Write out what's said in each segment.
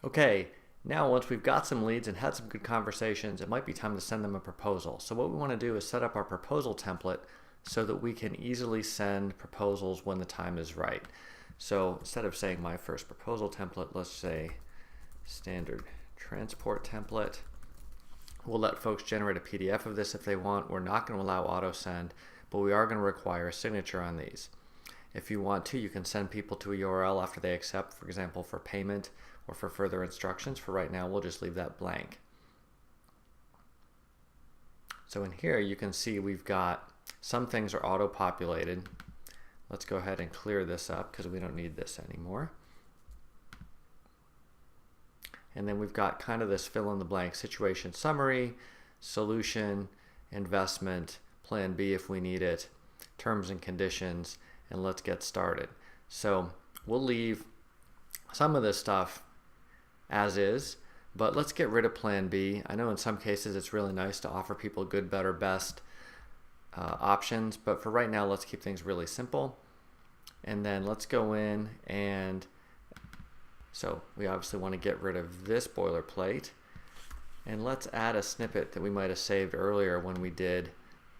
Okay, now once we've got some leads and had some good conversations, it might be time to send them a proposal. So what we want to do is set up our proposal template so that we can easily send proposals when the time is right. So instead of saying my first proposal template, let's say standard transport template. We'll let folks generate a PDF of this if they want. We're not going to allow auto send, but we are going to require a signature on these. If you want to, you can send people to a URL after they accept, for example, for payment or for further instructions. For right now, we'll just leave that blank. So in here, you can see we've got some things are auto-populated. Let's go ahead and clear this up because we don't need this anymore. And then we've got kind of this fill-in-the-blank situation summary, solution, investment, plan B if we need it, terms and conditions, and let's get started. So we'll leave some of this stuff as is, but let's get rid of plan B. I know in some cases it's really nice to offer people good, better, best options, but for right now, let's keep things really simple. And then let's go in and so we obviously want to get rid of this boilerplate, and let's add a snippet that we might have saved earlier when we did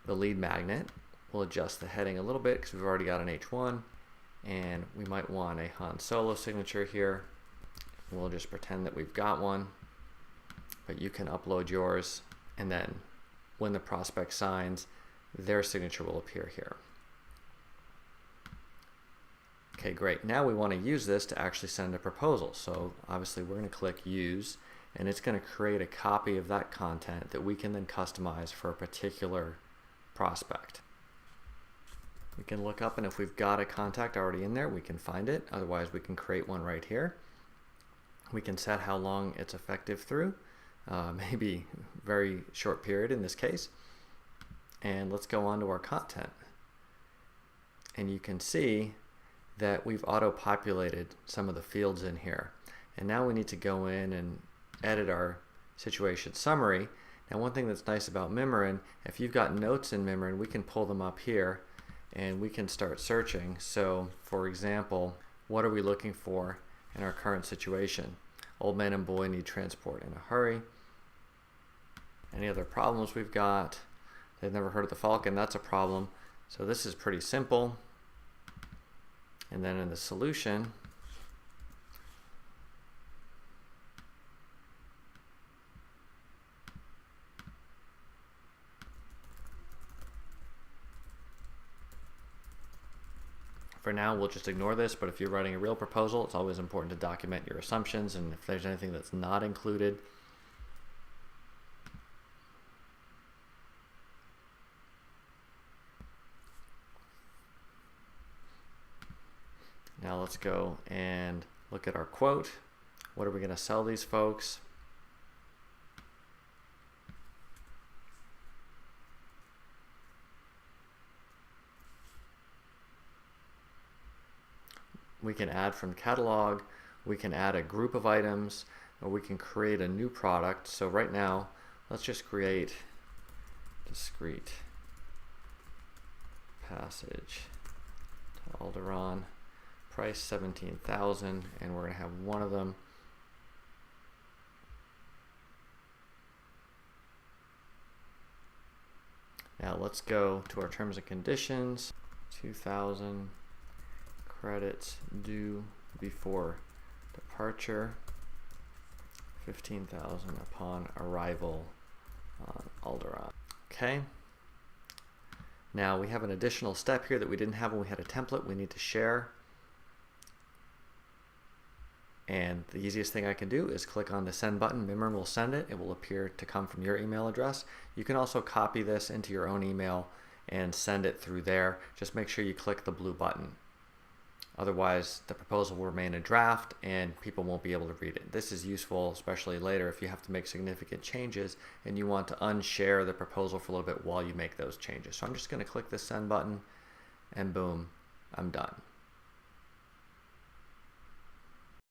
the lead magnet. We'll adjust the heading a little bit because we've already got an H1, and we might want a Han Solo signature here. We'll just pretend that we've got one, but you can upload yours, and then when the prospect signs, their signature will appear here. Okay, great. Now we want to use this to actually send a proposal. So obviously we're going to click use, and it's going to create a copy of that content that we can then customize for a particular prospect. We can look up, and if we've got a contact already in there, we can find it. Otherwise, we can create one right here. We can set how long it's effective through, maybe very short period in this case. And let's go on to our content. And you can see that we've auto-populated some of the fields in here. And now we need to go in and edit our situation summary. Now one thing that's nice about Mimiran, if you've got notes in Mimiran, we can pull them up here and we can start searching. So for example, what are we looking for in our current situation? Old man and boy need transport in a hurry. Any other problems we've got? They've never heard of the Falcon, that's a problem. So this is pretty simple. And then in the solution, for now, we'll just ignore this, but if you're writing a real proposal, it's always important to document your assumptions, and if there's anything that's not included, now let's go and look at our quote. What are we going to sell these folks? We can add from catalog, we can add a group of items, or we can create a new product. So right now, let's just create discrete passage to Alderaan. Price 17,000, and we're going to have one of them. Now let's go to our terms and conditions. 2,000 credits due before departure. 15,000 upon arrival on Alderaan. Okay. Now we have an additional step here that we didn't have when we had a template. We need to share. And the easiest thing I can do is click on the send button. Mimiran will send it. It will appear to come from your email address. You can also copy this into your own email and send it through there. Just make sure you click the blue button. Otherwise, the proposal will remain a draft and people won't be able to read it. This is useful, especially later if you have to make significant changes and you want to unshare the proposal for a little bit while you make those changes. So I'm just going to click the send button and boom, I'm done.